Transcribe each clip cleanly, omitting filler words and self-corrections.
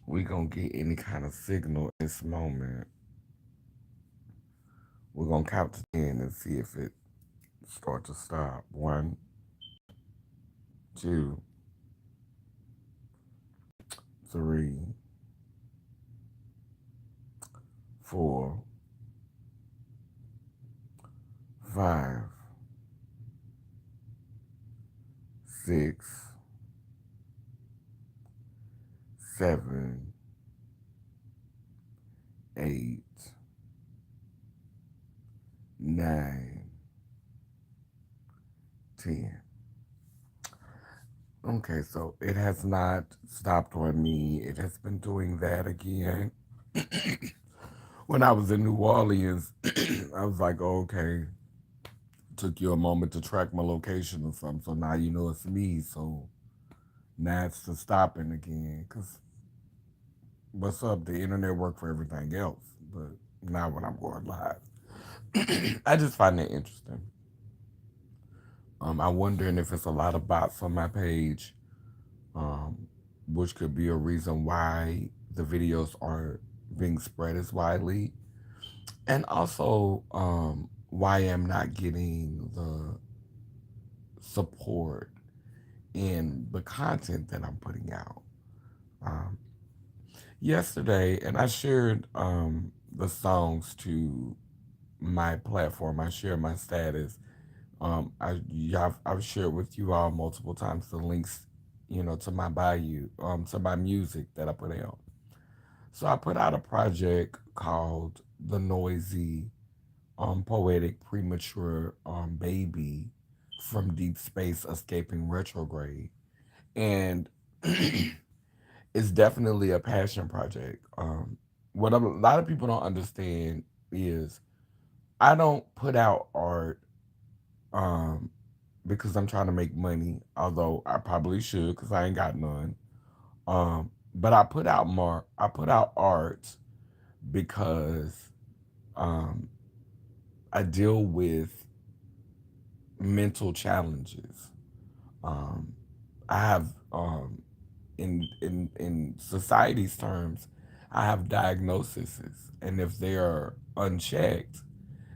we gonna get any kind of signal in this moment. We're gonna count to 10 and see if it start to stop. One, two, three, four, five, six, seven, 8, 9, 10. Okay, so it has not stopped on me. It has been doing that again. When I was in New Orleans, I was like, oh, okay, took you a moment to track my location or something. So now you know it's me. So now it's to stopping again. Because what's up? The internet worked for everything else, but not when I'm going live. I just find it interesting. I'm wondering if it's a lot of bots on my page, um, which could be a reason why the videos aren't being spread as widely, and also why I'm not getting the support in the content that I'm putting out. Um, Yesterday, and I shared the songs to my platform. I shared my status. I've shared with you all multiple times the links, to my bio, to my music that I put out. So I put out a project called The Noisy, Poetic Premature Baby from Deep Space Escaping Retrograde. And it's definitely a passion project. What a lot of people don't understand is I don't put out art um, because I'm trying to make money, although I probably should because I ain't got none. But I put out art because um, I deal with mental challenges. Um, I have in society's terms, I have diagnoses, and if they are unchecked,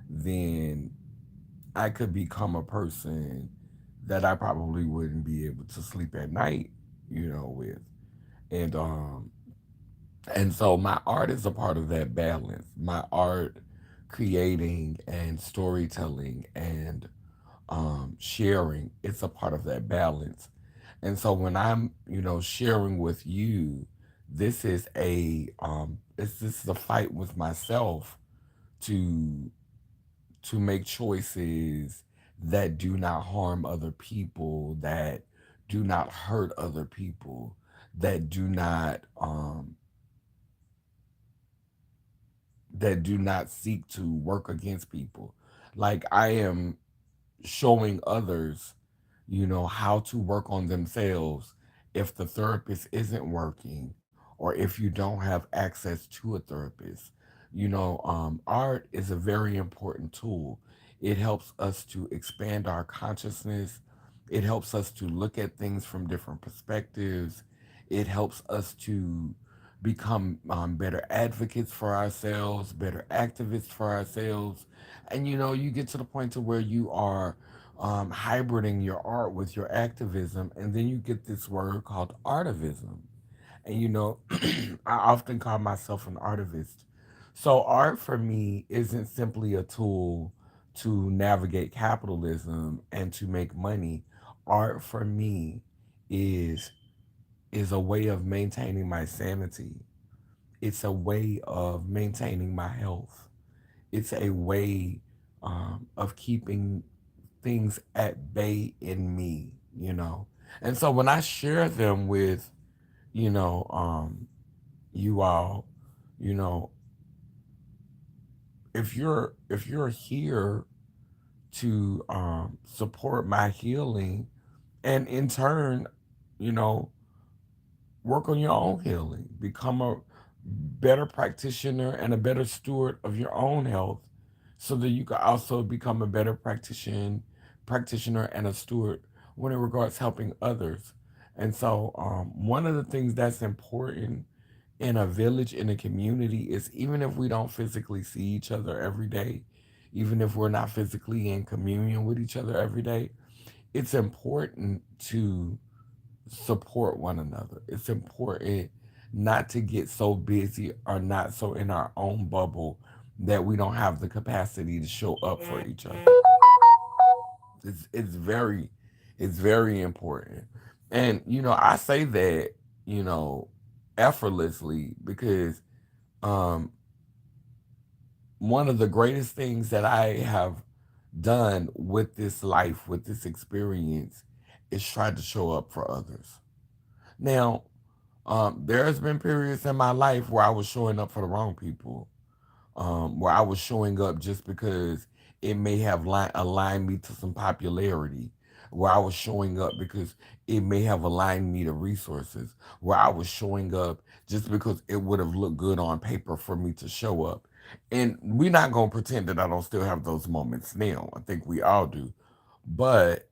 then I could become a person that I probably wouldn't be able to sleep at night, with. And so my art is a part of that balance. My art creating and storytelling and sharing, it's a part of that balance. And so when I'm, sharing with you, this is a fight with myself to make choices that do not harm other people, that do not hurt other people, that do not seek to work against people. Like I am showing others, how to work on themselves if the therapist isn't working or if you don't have access to a therapist. Art is a very important tool. It helps us to expand our consciousness. It helps us to look at things from different perspectives. It helps us to become better advocates for ourselves, better activists for ourselves. And you get to the point to where you are hybriding your art with your activism, and then you get this word called artivism. And I often call myself an artivist. So art for me isn't simply a tool to navigate capitalism and to make money. Art for me is is a way of maintaining my sanity. It's a way of maintaining my health. It's a way of keeping things at bay in me. And so when I share them with, you know, um, you all, you know, if you're here to support my healing, and in turn, you know, work on your own healing, become a better practitioner and a better steward of your own health, so that you can also become a better practitioner and a steward when it regards helping others. And so one of the things that's important in a village, in a community, is even if we don't physically see each other every day, even if we're not physically in communion with each other every day, it's important to support one another. It's important not to get so busy or not so in our own bubble that we don't have the capacity to show up for each other. It's very important. And I say that, you know, effortlessly because um one of the greatest things that I have done with this life, with this experience, is try to show up for others. Now, there's been periods in my life where I was showing up for the wrong people, where I was showing up just because it may have aligned me to some popularity, where I was showing up because it may have aligned me to resources, where I was showing up just because it would have looked good on paper for me to show up. And we're not going to pretend that I don't still have those moments now. I think we all do. But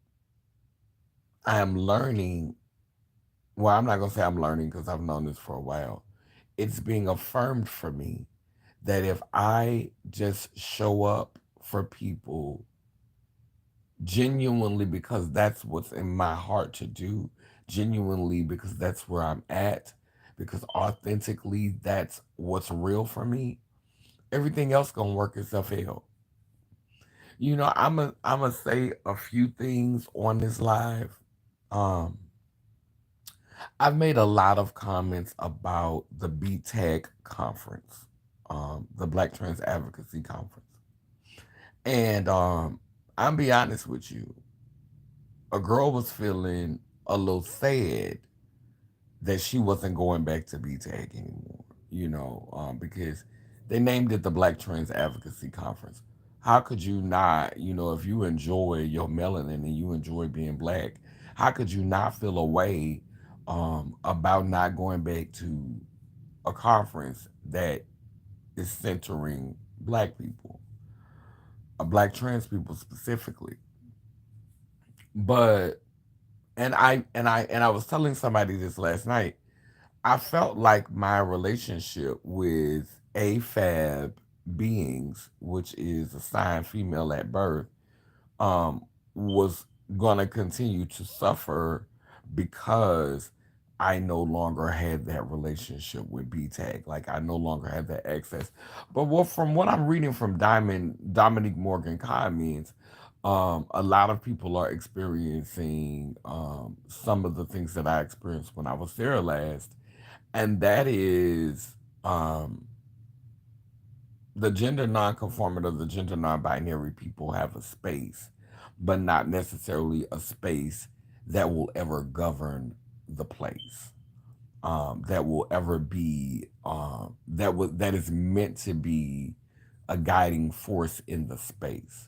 I am learning. Well, I'm not going to say I'm learning because I've known this for a while. It's being affirmed for me that if I just show up for people genuinely because that's what's in my heart to do, genuinely because that's where I'm at, because authentically that's what's real for me, everything else gonna work itself out. I'm gonna say a few things on this live. Um, I've made a lot of comments about the BTAG conference, the Black Trans Advocacy Conference. And I'm be honest with you, a girl was feeling a little sad that she wasn't going back to BTAG anymore, because they named it the Black Trans Advocacy Conference. How could you not, if you enjoy your melanin and you enjoy being black, how could you not feel a way about not going back to a conference that is centering black people, black trans people specifically? But and I was telling somebody this last night. I felt like my relationship with AFAB beings, which is assigned female at birth, was gonna continue to suffer because I no longer had that relationship with BTAG. Like I no longer had that access. But from what I'm reading from Dominique Morgan comments, a lot of people are experiencing some of the things that I experienced when I was there last, and that is the gender nonconformant or the gender non-binary people have a space, but not necessarily a space that will ever govern the place. That will ever be that is meant to be a guiding force in the space.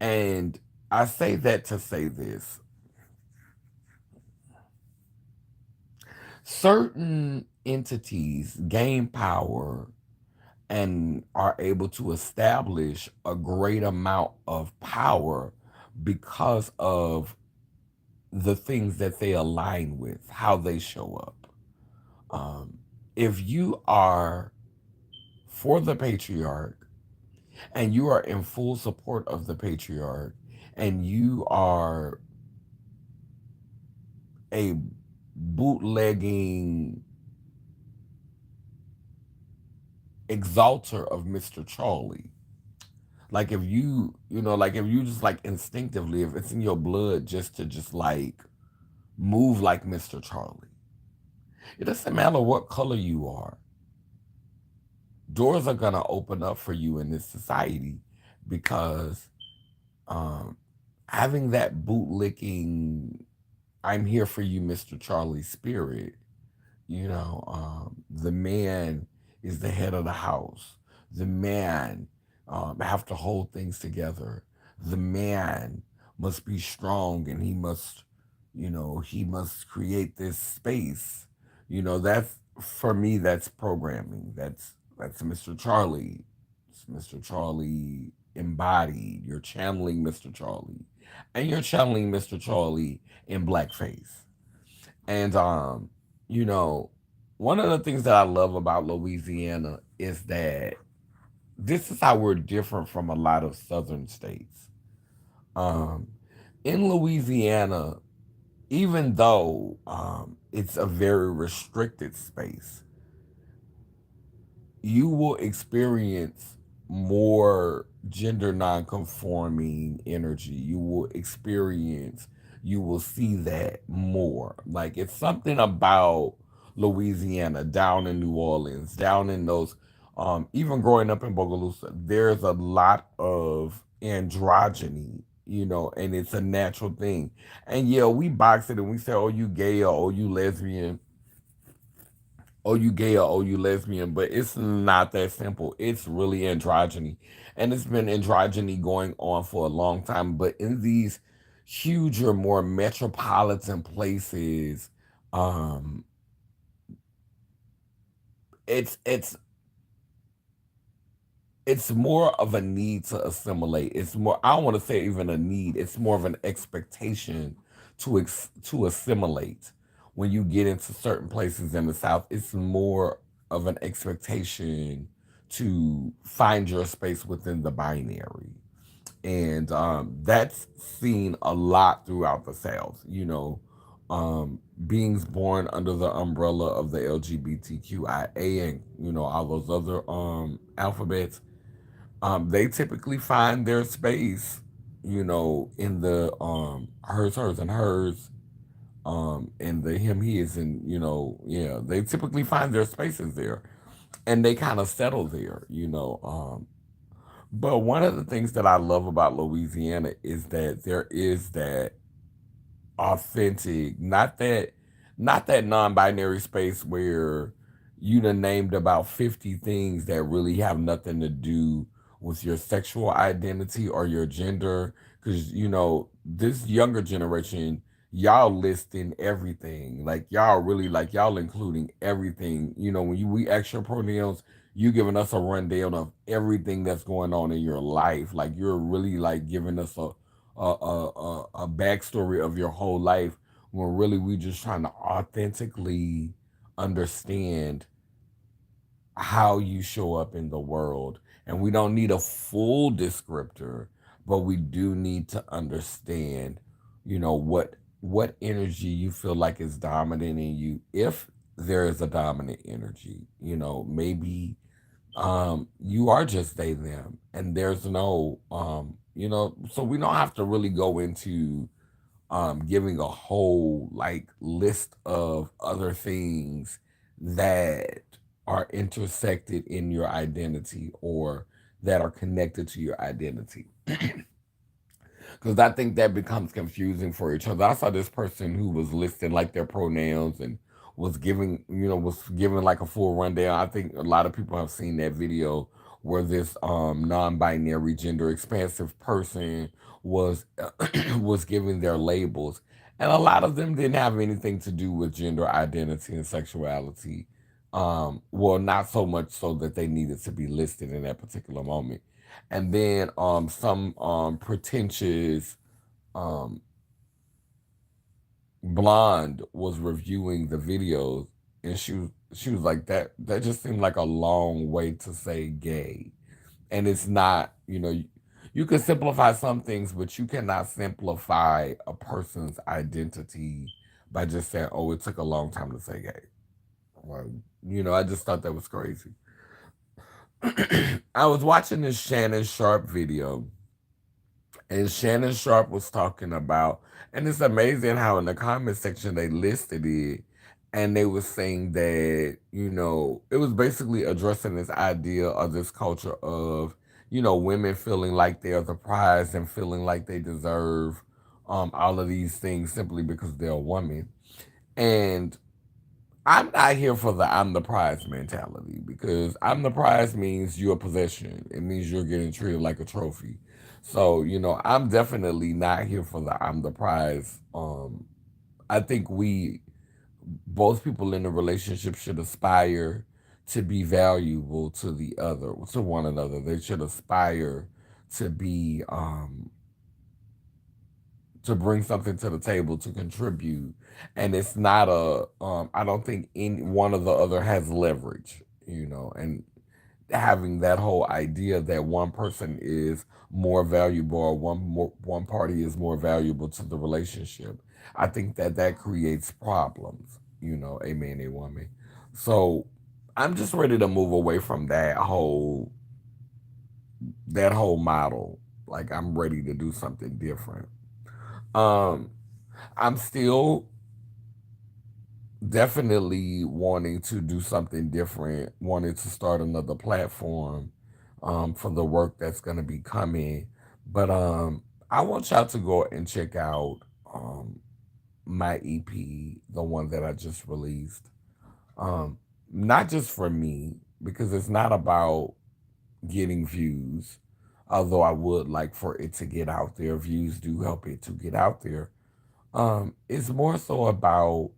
And I say that to say this: certain entities gain power and are able to establish a great amount of power because of the things that they align with, how they show up. If you are for the patriarch and you are in full support of the patriarch and you are a bootlegging exalter of Mr. Charlie, like if you just like instinctively, if it's in your blood just to just like move like Mr. Charlie, it doesn't matter what color you are. Doors are gonna open up for you in this society because um, having that bootlicking, I'm here for you, Mr. Charlie spirit. The man is the head of the house. The man have to hold things together. The man must be strong, and he must create this space. That's for me. That's programming. That's Mr. Charlie. It's Mr. Charlie embodied. You're channeling Mr. Charlie, and you're channeling Mr. Charlie in blackface. And you know one of the things that I love about Louisiana is that this is how we're different from a lot of southern states. Um, in Louisiana, even though it's a very restricted space, you will experience more gender non-conforming energy. You will see that more. Like it's something about Louisiana, down in New Orleans, down in those, even growing up in Bogalusa, there's a lot of androgyny, and it's a natural thing. And yeah, we box it and we say, oh, you gay, or oh, you lesbian, oh you gay, or oh you lesbian, but it's not that simple. It's really androgyny, and it's been androgyny going on for a long time. But in these huger, more metropolitan places, um it's it's more of a need to assimilate. It's more, I don't want to say even a need, it's more of an expectation to assimilate. When you get into certain places in the South, it's more of an expectation to find your space within the binary. And that's seen a lot throughout the South. Beings born under the umbrella of the LGBTQIA and all those other alphabets, they typically find their space, in the hers, and hers, and the him, his, and yeah, they typically find their spaces there, and they kind of settle there. But one of the things that I love about Louisiana is that there is that authentic, not that non-binary space where you done named about 50 things that really have nothing to do with your sexual identity or your gender. Because this younger generation, y'all listing everything, like y'all really, like y'all including everything. When we ask your pronouns, you giving us a rundown of everything that's going on in your life. Like you're really like giving us a backstory of your whole life, when really we just trying to authentically understand how you show up in the world. And we don't need a full descriptor, but we do need to understand, what energy you feel like is dominant in you, if there is a dominant energy. Maybe you are just they them, and there's no so we don't have to really go into giving a whole like list of other things that are intersected in your identity, or that are connected to your identity, because I think that becomes confusing for each other. I saw this person who was listing like their pronouns and was giving like a full rundown. I think a lot of people have seen that video where this non-binary gender expansive person was was giving their labels, and a lot of them didn't have anything to do with gender identity and sexuality. Well, not so much so that they needed to be listed in that particular moment. And then some pretentious um blonde was reviewing the videos, and she was like, that just seemed like a long way to say gay. And it's not, you can simplify some things, but you cannot simplify a person's identity by just saying, oh, it took a long time to say gay. Well, I just thought that was crazy. I was watching this Shannon Sharp video, and Shannon Sharp was talking about, and it's amazing how in the comment section they listed it, and they were saying that, it was basically addressing this idea of this culture of, women feeling like they're the prize and feeling like they deserve all of these things simply because they're a woman. And I'm not here for the I'm the prize mentality, because I'm the prize means you're a possession. It means you're getting treated like a trophy. So, I'm definitely not here for the I'm the prize. I think we, both people in the relationship, should aspire to be valuable to one another. They should aspire to be to bring something to the table to contribute, and it's not a I don't think any one of the other has leverage, and having that whole idea that one person is more valuable or one party is more valuable to the relationship, I think that that creates problems, a man, a woman. So I'm just ready to move away from that whole model. Like, I'm ready to do something different. um I'm still definitely wanting to do something different, wanting to start another platform for the work that's going to be coming. But I want y'all to go and check out my EP, the one that I just released. Um, Not just for me, because it's not about getting views, although I would like for it to get out there. Views do help it to get out there. It's more so about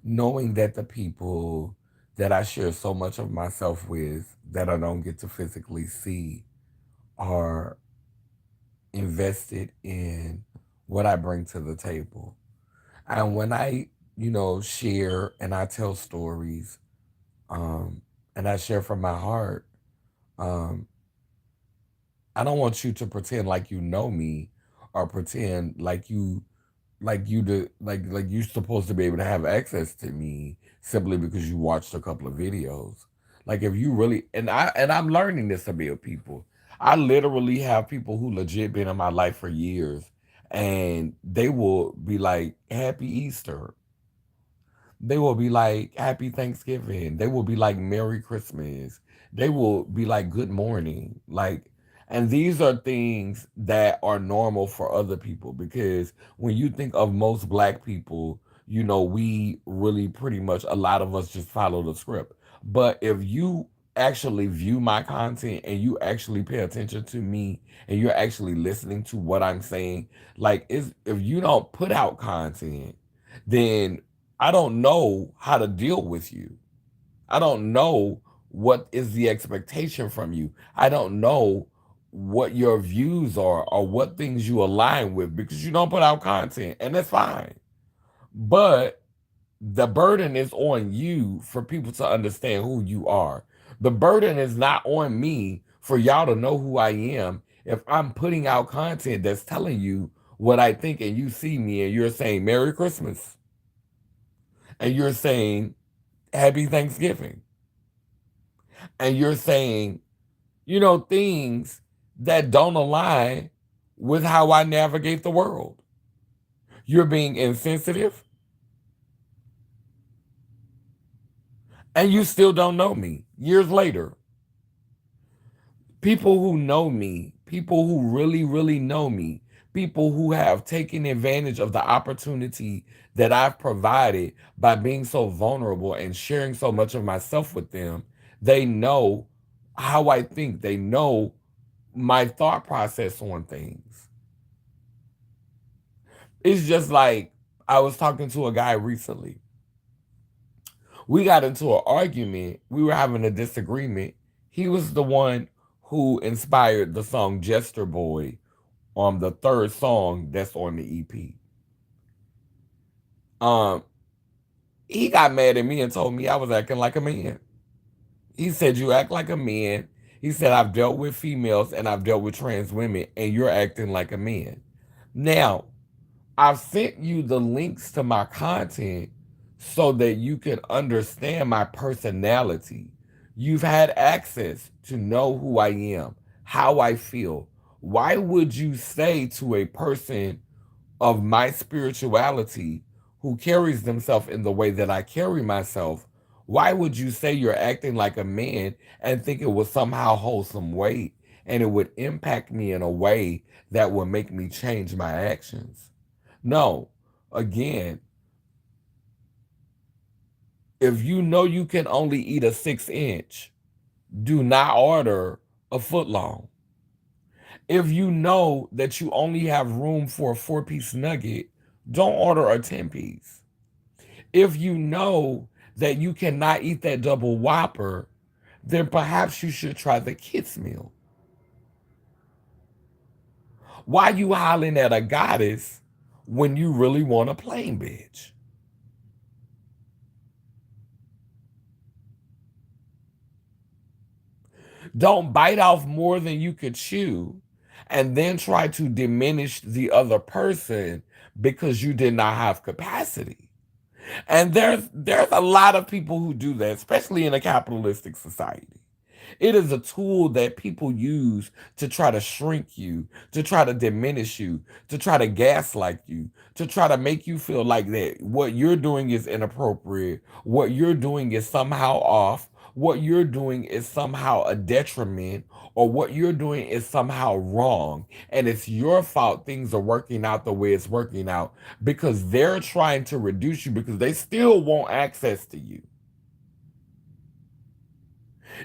knowing that the people that I share so much of myself with that I don't get to physically see are invested in what I bring to the table. And when I, share and I tell stories, and I share from my heart, um, I don't want you to pretend like you know me or pretend like you're supposed to be able to have access to me simply because you watched a couple of videos. Like, if you really, and I'm learning this about people. I literally have people who legit been in my life for years, and they will be like, happy Easter. They will be like, happy Thanksgiving. They will be like, Merry Christmas. They will be like, good morning. Like, and these are things that are normal for other people, because when you think of most black people, we really pretty much, a lot of us just follow the script. But if you actually view my content and you actually pay attention to me and you're actually listening to what I'm saying, like, if you don't put out content, then I don't know how to deal with you. I don't know what is the expectation from you. I don't know what your views are or what things you align with, because you don't put out content, and that's fine. But the burden is on you for people to understand who you are. The burden is not on me for y'all to know who I am if I'm putting out content that's telling you what I think, and you see me and you're saying Merry Christmas and you're saying Happy Thanksgiving and you're saying, things that don't align with how I navigate the world. You're being insensitive, and you still don't know me years later. People who know me, people who really, really know me, people who have taken advantage of the opportunity that I've provided by being so vulnerable and sharing so much of myself with them, they know how I think. They know my thought process on things. It's just like, I was talking to a guy recently. We got into an argument. We were having a disagreement. He was the one who inspired the song Jester Boy on the third song that's on the EP. Um, he got mad at me and told me I was acting like a man. He said, "You act like a man." He said, "I've dealt with females and I've dealt with trans women, and you're acting like a man." Now, I've sent you the links to my content so that you can understand my personality. You've had access to know who I am, how I feel. Why would you say to a person of my spirituality who carries themselves in the way that I carry myself, why would you say you're acting like a man and think it was somehow wholesome weight and it would impact me in a way that would make me change my actions? No. Again, if you know you can only eat a 6 inch, do not order a foot long. If you know that you only have room for a 4 piece nugget, don't order a 10 piece. If you know that you cannot eat that double whopper, then perhaps you should try the kids meal. Why you hollering at a goddess when you really want a plain bitch? Don't bite off more than you could chew and then try to diminish the other person because you did not have capacity. And there's a lot of people who do that, especially in a capitalistic society. It is a tool that people use to try to shrink you, to try to diminish you, to try to gaslight you, to try to make you feel like that what you're doing is inappropriate, what you're doing is somehow off, what you're doing is somehow a detriment, or what you're doing is somehow wrong. And it's your fault things are working out the way it's working out because they're trying to reduce you because they still want access to you.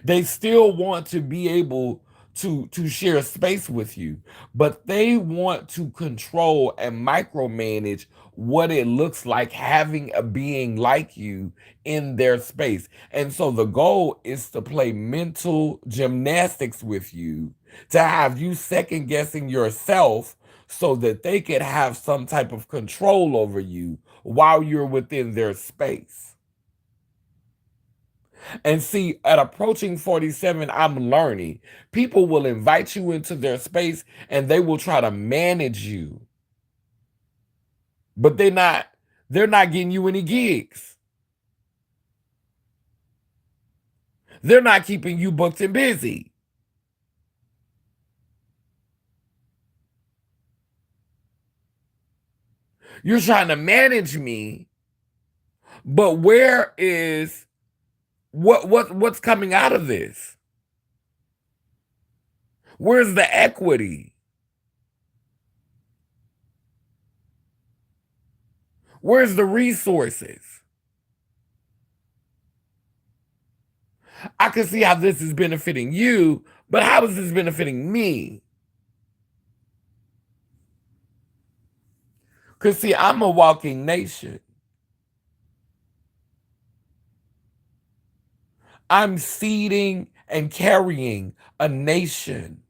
They still want to be able to share space with you, but they want to control and micromanage what it looks like having a being like you in their space. And so the goal is to play mental gymnastics with you, to have you second guessing yourself so that they could have some type of control over you while you're within their space. And see, at approaching 47, I'm learning. People will invite you into their space and they will try to manage you, but they're not getting you any gigs. They're not keeping you booked and busy. You're trying to manage me, but where is what's coming out of this? Where's the equity? Where's the resources? I can see how this is benefiting you, but how is this benefiting me? Because, see, I'm a walking nation. I'm seeding and carrying a nation.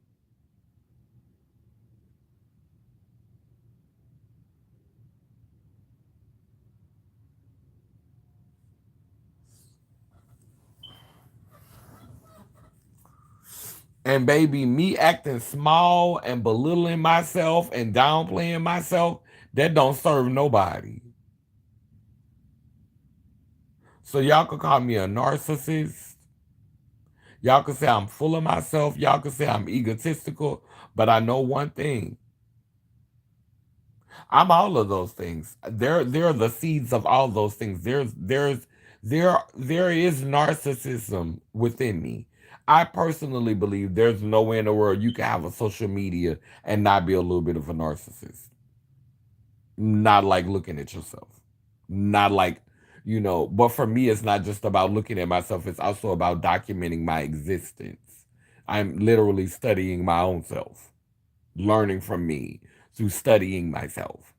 And baby, me acting small and belittling myself and downplaying myself, that don't serve nobody. So y'all could call me a narcissist. Y'all could say I'm full of myself. Y'all could say I'm egotistical. But I know one thing. I'm all of those things. They're the seeds of all those things. There is narcissism within me. I personally believe there's no way in the world you can have a social media and not be a little bit of a narcissist. Not like looking at yourself. Not like, but for me it's not just about looking at myself, it's also about documenting my existence. I'm literally studying my own self, learning from me through studying myself.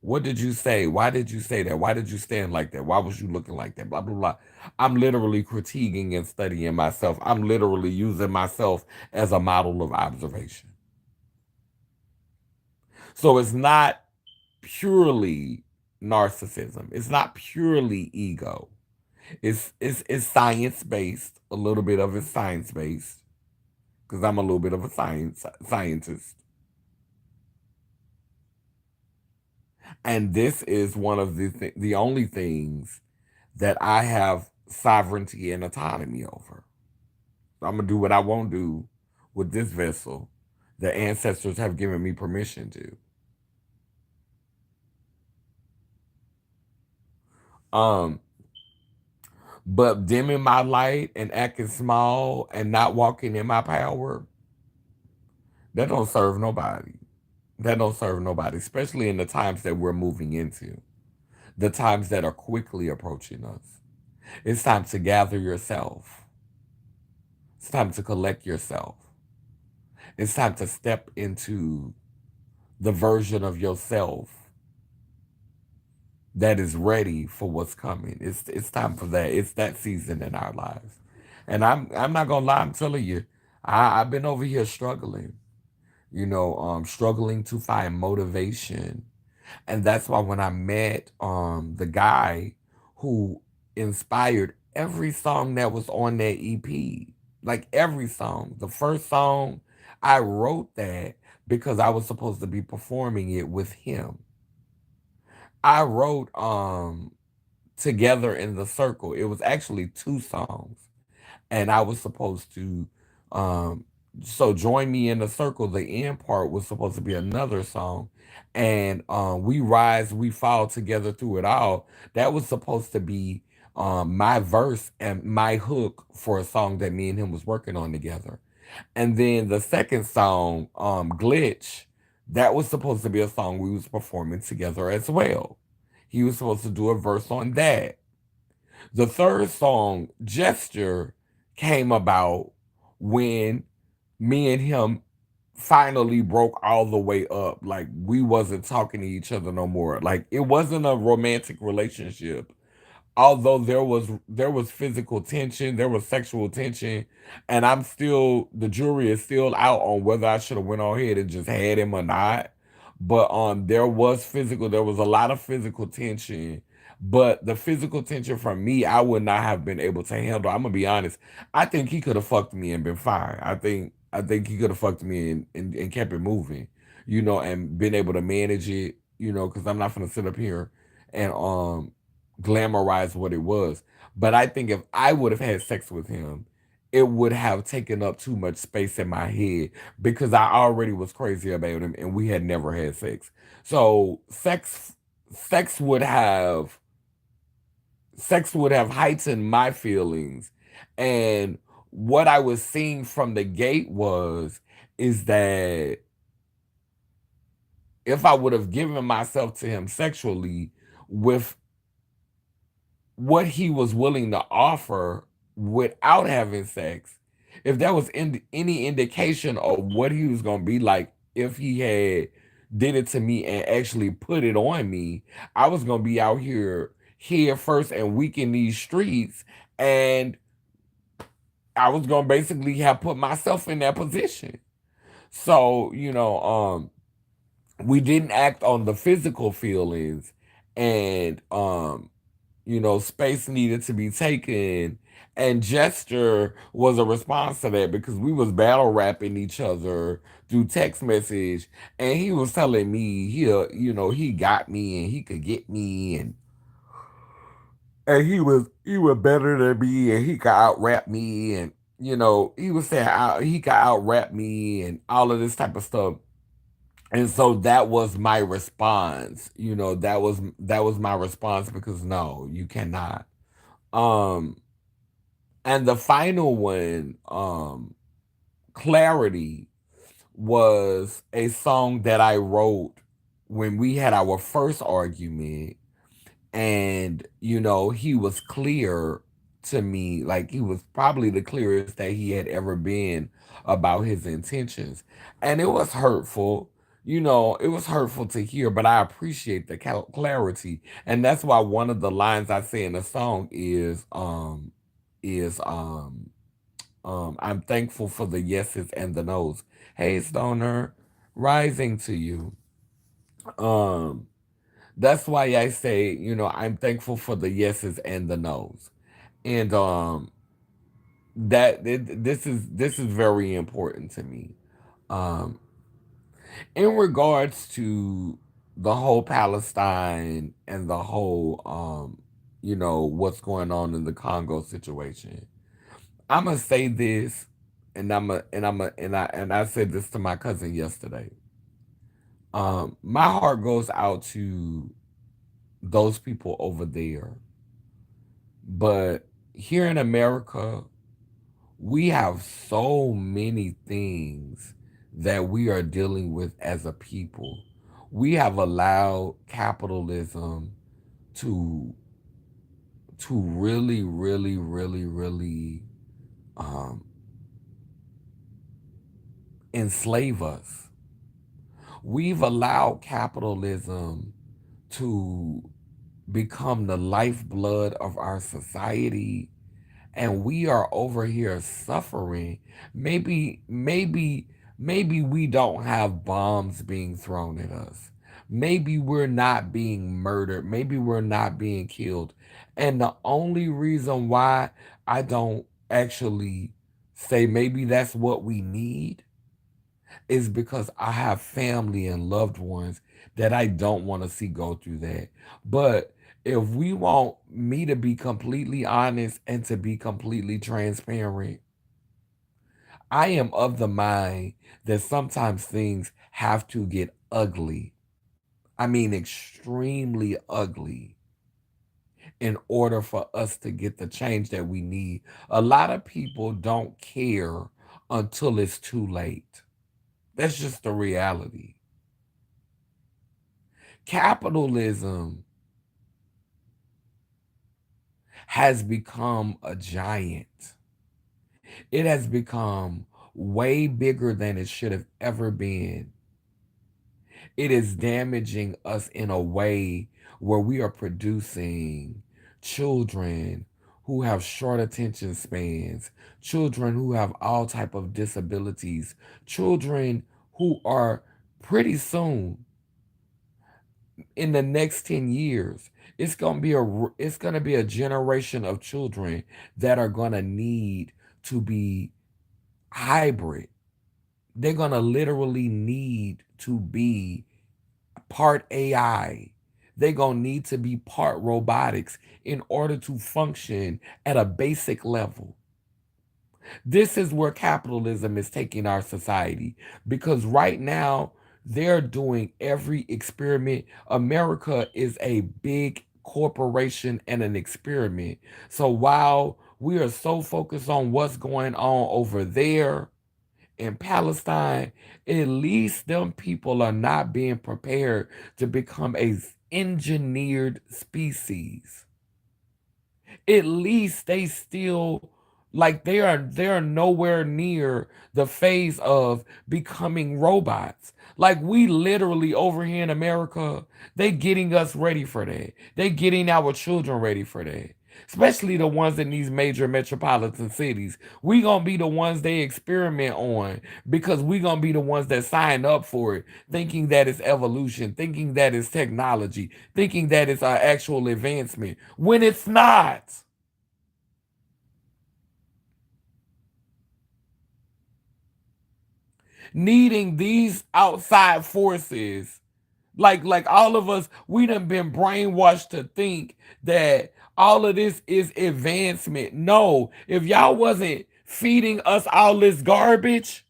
What did you say? Why did you say that? Why did you stand like that? Why was you looking like that? Blah, blah, blah. I'm literally critiquing and studying myself. I'm literally using myself as a model of observation. So it's not purely narcissism. It's not purely ego. It's science based. A little bit of it's science based because I'm a little bit of a scientist. And this is one of the only things that I have sovereignty and autonomy over. I'm gonna do what I won't do with this vessel. The ancestors have given me permission to. Um, but dimming my light and acting small and not walking in my power, that don't serve nobody. That don't serve nobody, especially in the times that we're moving into, the times that are quickly approaching us. It's time to gather yourself. It's time to collect yourself. It's time to step into the version of yourself that is ready for what's coming. It's time for that. It's that season in our lives. And I'm not gonna lie, I'm telling you, I've been over here struggling. struggling to find motivation. And that's why when I met the guy who inspired every song that was on that EP, like every song, the first song, I wrote that because I was supposed to be performing it with him. I wrote Together in the Circle. It was actually two songs, and I was supposed to um so Join Me in the Circle, the end part was supposed to be another song, and We Rise We Fall Together Through It All, that was supposed to be my verse and my hook for a song that me and him was working on together. And then the second song, Glitch, that was supposed to be a song we was performing together as well. He was supposed to do a verse on that. The third song, Gesture, came about when me and him finally broke all the way up. Like we wasn't talking to each other no more. Like it wasn't a romantic relationship, although there was physical tension, there was sexual tension, and the jury is still out on whether I should have went on ahead and just had him or not. But there was a lot of physical tension. But the physical tension from me, I would not have been able to handle. I'm gonna be honest. I think he could have fucked me and been fine. I think he could have fucked me and kept it moving, and been able to manage it, because I'm not gonna sit up here and glamorize what it was. But I think if I would have had sex with him, it would have taken up too much space in my head because I already was crazy about him and we had never had sex. So sex would have sex would have heightened my feelings. And what I was seeing from the gate was is that if I would have given myself to him sexually with what he was willing to offer without having sex, if there was any indication of what he was going to be like if he had did it to me and actually put it on me, I was going to be out here first and weak in these streets, and I was going to basically have put myself in that position. So, we didn't act on the physical feelings, and space needed to be taken, and Gesture was a response to that because we was battle rapping each other through text message, and he was telling me he got me and he could get me, and he was better than me and he could out rap me, and he was saying he could out rap me and all of this type of stuff. And so that was my response. That was my response because no, you cannot. Um and the final one, Clarity, was a song that I wrote when we had our first argument, and he was clear to me, like he was probably the clearest that he had ever been about his intentions. And it was hurtful. It was hurtful to hear, but I appreciate the clarity. And that's why one of the lines I say in the song is I'm thankful for the yeses and the nos. Hey Stoner, rising to you. um that's why I say, I'm thankful for the yeses and the nos. And this is very important to me. Um in regards to the whole Palestine and the whole what's going on in the Congo situation. I'm gonna say this, and I said this to my cousin yesterday. My heart goes out to those people over there. But here in America, we have so many things that we are dealing with as a people. We have allowed capitalism to really, really, really, really um, enslave us. We've allowed capitalism to become the lifeblood of our society, and we are over here suffering. Maybe Maybe we don't have bombs being thrown at us. Maybe we're not being murdered. Maybe we're not being killed. And the only reason why I don't actually say maybe that's what we need is because I have family and loved ones that I don't want to see go through that. But if we want me to be completely honest and to be completely transparent, I am of the mind that sometimes things have to get ugly. I mean, extremely ugly in order for us to get the change that we need. A lot of people don't care until it's too late. That's just the reality. Capitalism has become a giant. It has become way bigger than it should have ever been. It is damaging us in a way where we are producing children who have short attention spans, children who have all type of disabilities, children who are pretty soon in the next 10 years it's going to be a generation of children that are going to need to be hybrid. They're going to literally need to be part AI. They're going to need to be part robotics in order to function at a basic level. This is where capitalism is taking our society because right now they're doing every experiment. America is a big corporation and an experiment. So while we are so focused on what's going on over there in Palestine, at least them people are not being prepared to become a engineered species. At least they still like they are nowhere near the phase of becoming robots. Like we literally over here in America, they getting us ready for that. They getting our children ready for that. Especially the ones in these major metropolitan cities. We gonna be the ones they experiment on because we gonna be the ones that sign up for it, thinking that it's evolution, thinking that it's technology, thinking that it's our actual advancement, when it's not. Needing these outside forces. Like all of us, we done been brainwashed to think that all of this is advancement. No, if y'all wasn't feeding us all this garbage,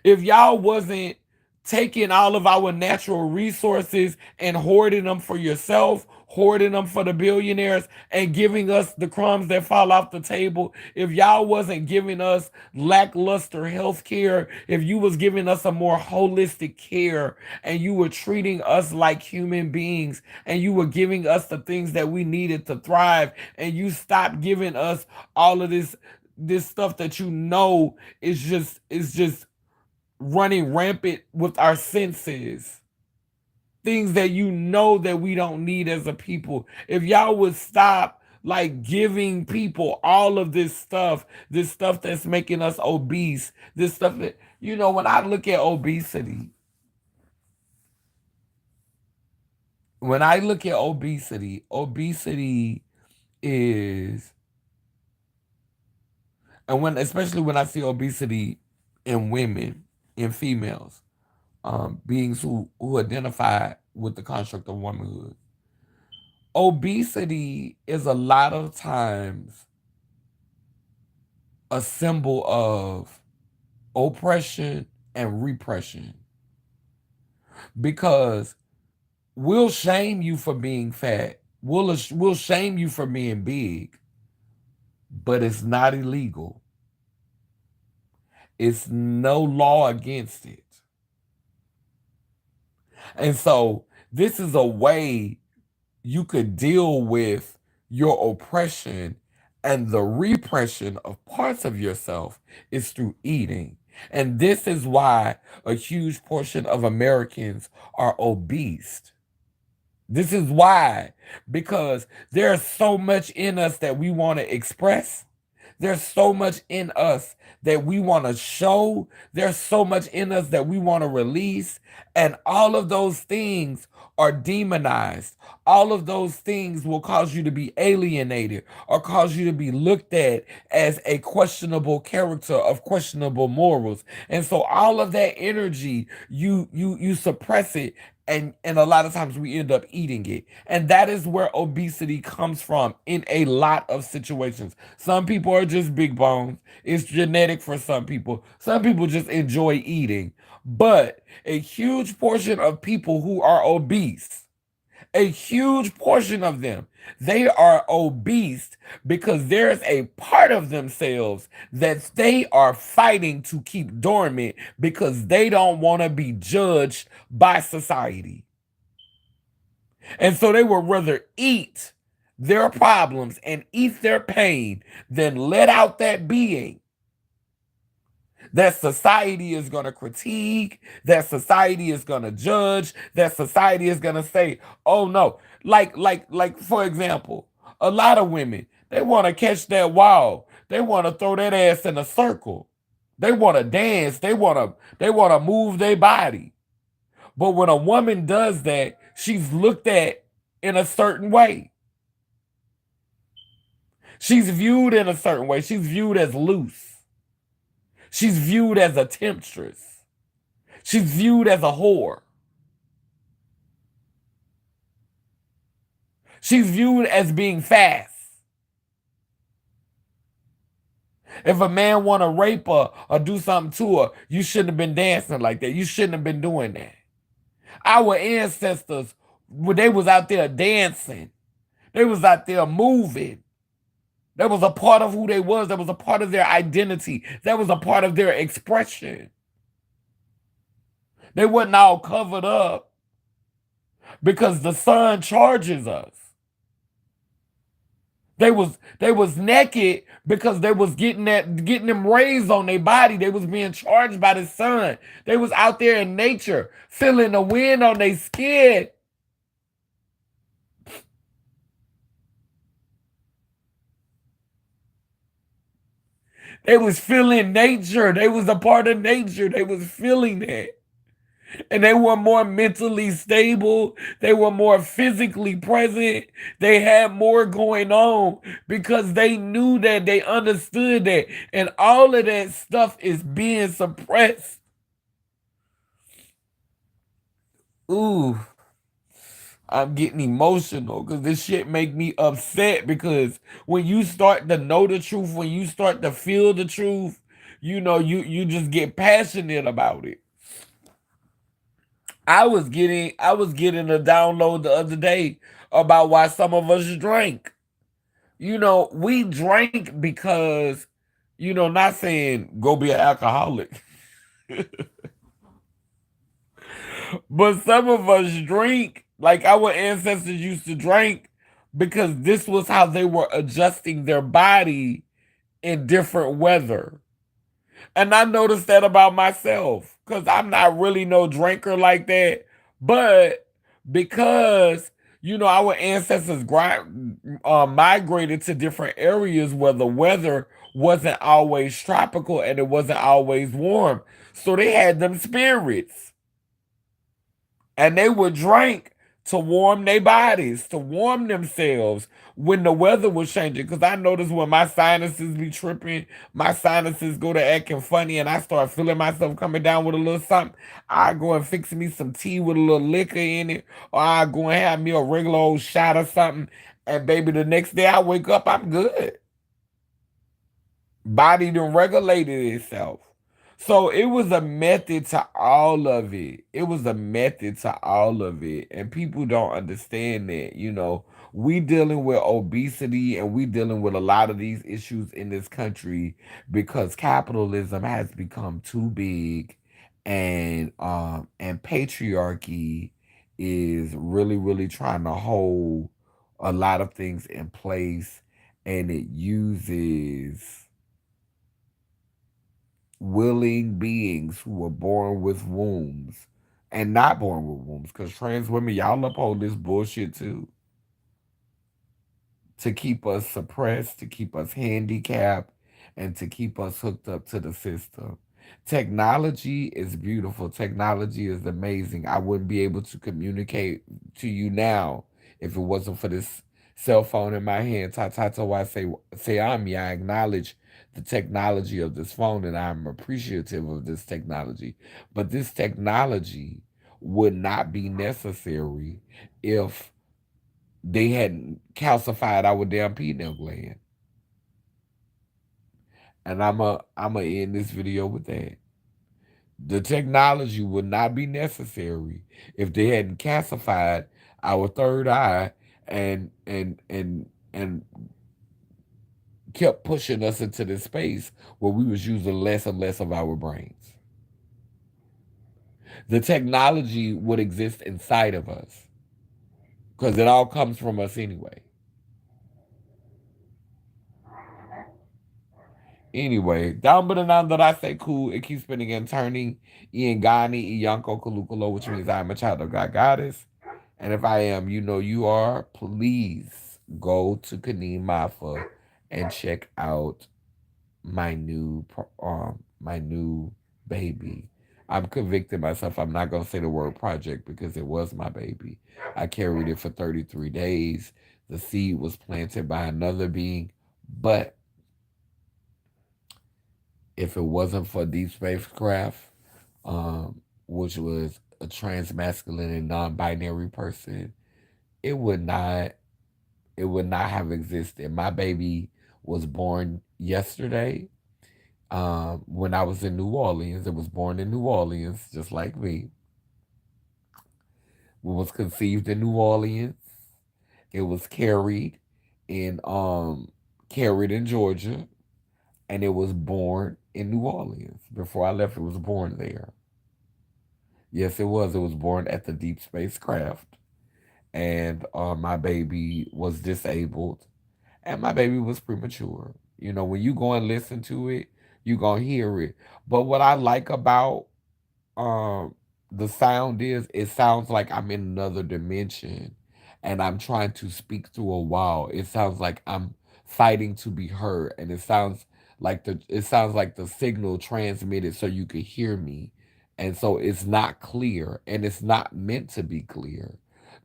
if y'all wasn't taking all of our natural resources and hoarding them for yourself, hoarding them for the billionaires, and giving us the crumbs that fall off the table, if y'all wasn't giving us lackluster health care, if you was giving us a more holistic care and you were treating us like human beings and you were giving us the things that we needed to thrive and you stopped giving us all of this stuff that you know is just running rampant with our senses. Things that you know that we don't need as a people. If y'all would stop like giving people all of this stuff that's making us obese, this stuff that, when I look at obesity, obesity is, and especially when I see obesity in women, in females, beings who identify with the construct of womanhood. Obesity is a lot of times a symbol of oppression and repression because we'll shame you for being fat. We'll shame you for being big, but it's not illegal. It's no law against it. And so this is a way you could deal with your oppression and the repression of parts of yourself is through eating. And this is why a huge portion of Americans are obese. This is why, because there's so much in us that we want to express, There's so much in us that we want to show. There's so much in us that we want to release. And all of those things are demonized. All of those things will cause you to be alienated or cause you to be looked at as a questionable character of questionable morals. And so all of that energy, you suppress it, and a lot of times we end up eating it. And that is where obesity comes from in a lot of situations. Some people are just big bones. It's genetic for some people. Some people just enjoy eating. But a huge portion of people who are obese, a huge portion of them, they are obese because there's a part of themselves that they are fighting to keep dormant because they don't want to be judged by society. And so they would rather eat their problems and eat their pain than let out that being that society is going to critique, that society is going to judge, that society is going to say, "Oh no." Like for example, a lot of women, they want to catch that wall. They want to throw that ass in a circle. They want to dance. They want to move their body. But when a woman does that, she's looked at in a certain way. She's viewed in a certain way. She's viewed as loose. She's viewed as a temptress. She's viewed as a whore. She's viewed as being fast. If a man want to rape her or do something to her, you shouldn't have been dancing like that. You shouldn't have been doing that. Our ancestors, when they was out there dancing, they was out there moving. That was a part of who they was. That was a part of their identity. That was a part of their expression. They wasn't all covered up because the sun charges us. They was naked because they was getting them rays on their body. They was being charged by the sun. They was out there in nature, feeling the wind on their skin. They was feeling nature. They was a part of nature. They was feeling that. And they were more mentally stable. They were more physically present. They had more going on because they knew that, they understood that. And all of that stuff is being suppressed. Ooh, I'm getting emotional because this shit make me upset because when you start to know the truth, when you start to feel the truth, you just get passionate about it. I was getting a download the other day about why some of us drank. We drank because, not saying go be an alcoholic, but some of us drink like our ancestors used to drink because this was how they were adjusting their body in different weather. And I noticed that about myself because I'm not really no drinker like that. But because, our ancestors migrated to different areas where the weather wasn't always tropical and it wasn't always warm. So they had them spirits and they would drink to warm their bodies, to warm themselves when the weather was changing. Because I noticed when my sinuses be tripping, my sinuses go to acting funny, and I start feeling myself coming down with a little something. I go and fix me some tea with a little liquor in it, or I go and have me a regular old shot or something. And baby, the next day I wake up, I'm good. Body done regulated itself. So it was a method to all of it. It was a method to all of it. And people don't understand that, we dealing with obesity and we dealing with a lot of these issues in this country because capitalism has become too big and patriarchy is really, really trying to hold a lot of things in place, and it uses willing beings who were born with wombs and not born with wombs. Because trans women, y'all uphold this bullshit too. To keep us suppressed, to keep us handicapped, and to keep us hooked up to the system. Technology is beautiful. Technology is amazing. I wouldn't be able to communicate to you now if it wasn't for this cell phone in my hand. Tata, why say I'm me. I acknowledge the technology of this phone and I'm appreciative of this technology. But this technology would not be necessary if they hadn't calcified our damn pineal gland. And I'm a end this video with that. The technology would not be necessary if they hadn't calcified our third eye and kept pushing us into this space where we was using less and less of our brains. The technology would exist inside of us because it all comes from us anyway. Anyway, down but down that I say cool, it keeps spinning and turning. Iangani, Iyanko, Kalukalo, which means I am a child of God Goddess. And if I am, you know you are. Please go to Kaneem Mafa and check out my new baby. I'm convicting myself. I'm not gonna say the word project because it was my baby. I carried it for 33 days. The seed was planted by another being, but if it wasn't for Deep Spacecraft, which was a transmasculine and non-binary person, it would not it would not have existed. My baby was born yesterday. When I was in New Orleans, it was born in New Orleans, just like me. It was conceived in New Orleans. It was carried in Georgia, and it was born in New Orleans. Before I left, it was born there. Yes, it was. It was born at the Deep Spacecraft, and my baby was disabled, and my baby was premature. You know, when you go and listen to it, you gonna hear it. But what I like about um the sound is it sounds like I'm in another dimension and I'm trying to speak through a wall. It sounds like I'm fighting to be heard and it sounds like the signal transmitted so you can hear me. And so it's not clear and it's not meant to be clear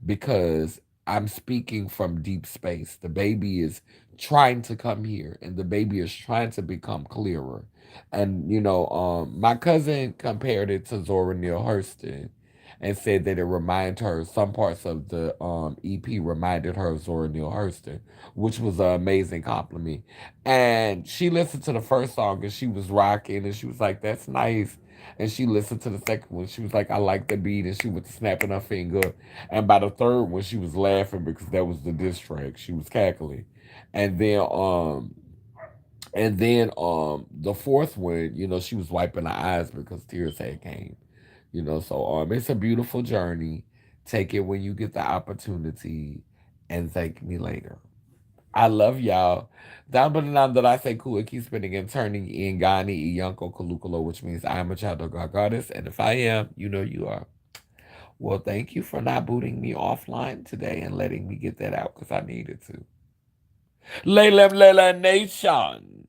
because I'm speaking from deep space. The baby is trying to come here and the baby is trying to become clearer. And my cousin compared it to Zora Neale Hurston and said that it reminded her some parts of the EP reminded her of Zora Neale Hurston, which was an amazing compliment. And she listened to the first song and she was rocking and she was like, "That's nice." And she listened to the second one. She was like, "I like the beat," and she was snapping her finger. And by the third one, she was laughing because that was the diss track. She was cackling, and then the fourth one, she was wiping her eyes because tears had came. So it's a beautiful journey. Take it when you get the opportunity and thank me later. I love y'all. Down but now that I say cool, it keeps spinning and turning in Gani Iyanko Kalukalo, which means I am a child of God Goddess. And if I am, you know you are. Well, thank you for not booting me offline today and letting me get that out because I needed to. Layla Layla Nation.